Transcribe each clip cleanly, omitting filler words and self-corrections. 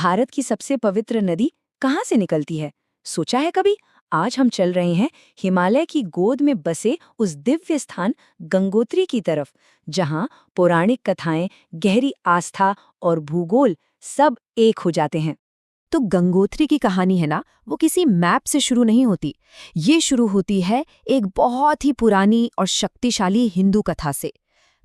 भारत की सबसे पवित्र नदी कहाँ से निकलती है? सोचा है कभी? आज हम चल रहे हैं हिमालय की गोद में बसे उस दिव्य स्थान गंगोत्री की तरफ, जहाँ पौराणिक कथाएं, गहरी आस्था और भूगोल सब एक हो जाते हैं। तो गंगोत्री की कहानी है ना, वो किसी मैप से शुरू नहीं होती। ये शुरू होती है एक बहुत ही पुरानी और शक्तिशाली हिंदू कथा से।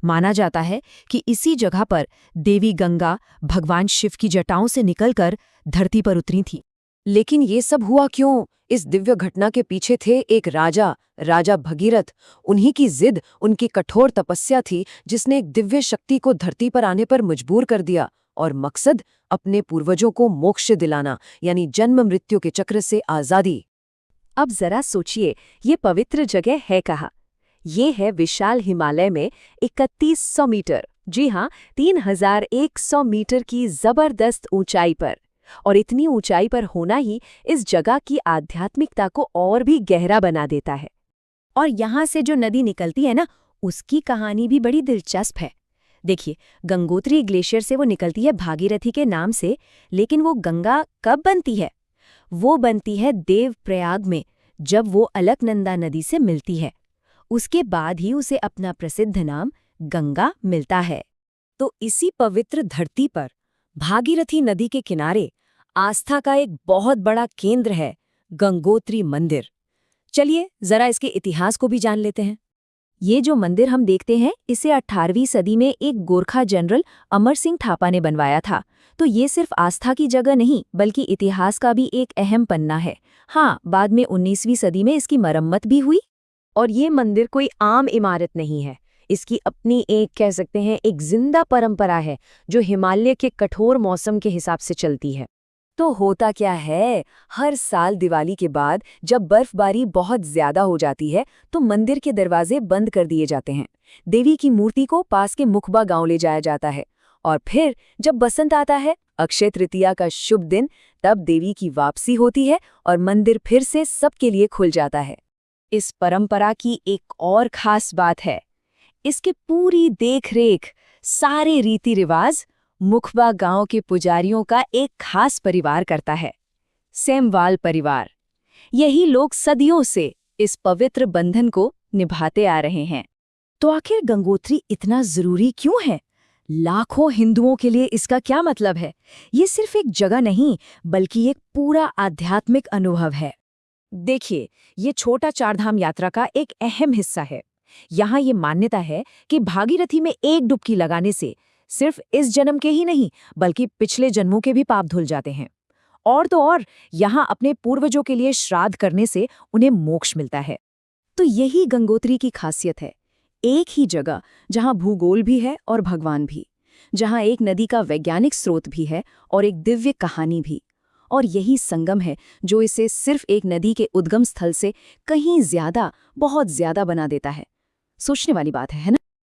माना जाता है कि इसी जगह पर देवी गंगा भगवान शिव की जटाओं से निकलकर धरती पर उतरी थी। लेकिन ये सब हुआ क्यों? इस दिव्य घटना के पीछे थे एक राजा भगीरथ। उन्हीं की जिद, उनकी कठोर तपस्या थी जिसने एक दिव्य शक्ति को धरती पर आने पर मजबूर कर दिया। और मकसद अपने पूर्वजों को मोक्ष दिलाना, यानी जन्म मृत्यु के चक्र से आजादी। अब जरा सोचिए, ये पवित्र जगह है कहाँ? ये है विशाल हिमालय में 3100 मीटर, जी हाँ, 3100 मीटर की जबरदस्त ऊंचाई पर। और इतनी ऊंचाई पर होना ही इस जगह की आध्यात्मिकता को और भी गहरा बना देता है। और यहाँ से जो नदी निकलती है ना, उसकी कहानी भी बड़ी दिलचस्प है। देखिए, गंगोत्री ग्लेशियर से वो निकलती है भागीरथी के नाम से, लेकिन वो गंगा कब बनती है? वो बनती है देवप्रयाग में, जब वो अलकनंदा नदी से मिलती है। उसके बाद ही उसे अपना प्रसिद्ध नाम गंगा मिलता है। तो इसी पवित्र धरती पर भागीरथी नदी के किनारे आस्था का एक बहुत बड़ा केंद्र है, गंगोत्री मंदिर। चलिए जरा इसके इतिहास को भी जान लेते हैं। ये जो मंदिर हम देखते हैं, इसे 18वीं सदी में एक गोरखा जनरल अमर सिंह थापा ने बनवाया था। तो ये सिर्फ आस्था की जगह नहीं, बल्कि इतिहास का भी एक अहम पन्ना है। हाँ, बाद में 19वीं सदी में इसकी मरम्मत भी हुई। और ये मंदिर कोई आम इमारत नहीं है। इसकी अपनी एक, कह सकते हैं, एक जिंदा परंपरा है जो हिमालय के कठोर मौसम के हिसाब से चलती है। तो होता क्या है, हर साल दिवाली के बाद जब बर्फबारी बहुत ज्यादा हो जाती है तो मंदिर के दरवाजे बंद कर दिए जाते हैं। देवी की मूर्ति को पास के मुखबा गांव ले जाया जाता है। और फिर जब बसंत आता है, अक्षय तृतीया का शुभ दिन, तब देवी की वापसी होती है और मंदिर फिर से सबके लिए खुल जाता है। इस परंपरा की एक और खास बात है, इसके पूरी देखरेख, सारे रीति रिवाज मुखबा गांव के पुजारियों का एक खास परिवार करता है, सेमवाल परिवार। यही लोग सदियों से इस पवित्र बंधन को निभाते आ रहे हैं। तो आखिर गंगोत्री इतना जरूरी क्यों है? लाखों हिंदुओं के लिए इसका क्या मतलब है? ये सिर्फ एक जगह नहीं, बल्कि एक पूरा आध्यात्मिक अनुभव है। देखिए, ये छोटा चारधाम यात्रा का एक अहम हिस्सा है। यहाँ ये मान्यता है कि भागीरथी में एक डुबकी लगाने से सिर्फ इस जन्म के ही नहीं, बल्कि पिछले जन्मों के भी पाप धुल जाते हैं। और तो और, यहाँ अपने पूर्वजों के लिए श्राद्ध करने से उन्हें मोक्ष मिलता है। तो यही गंगोत्री की खासियत है, एक ही जगह जहाँ भूगोल भी है और भगवान भी, जहाँ एक नदी का वैज्ञानिक स्रोत भी है और एक दिव्य कहानी भी। और यही संगम है जो इसे सिर्फ एक नदी के उद्गम स्थल से कहीं ज्यादा, बहुत ज्यादा बना देता है। सोचने वाली बात है ना?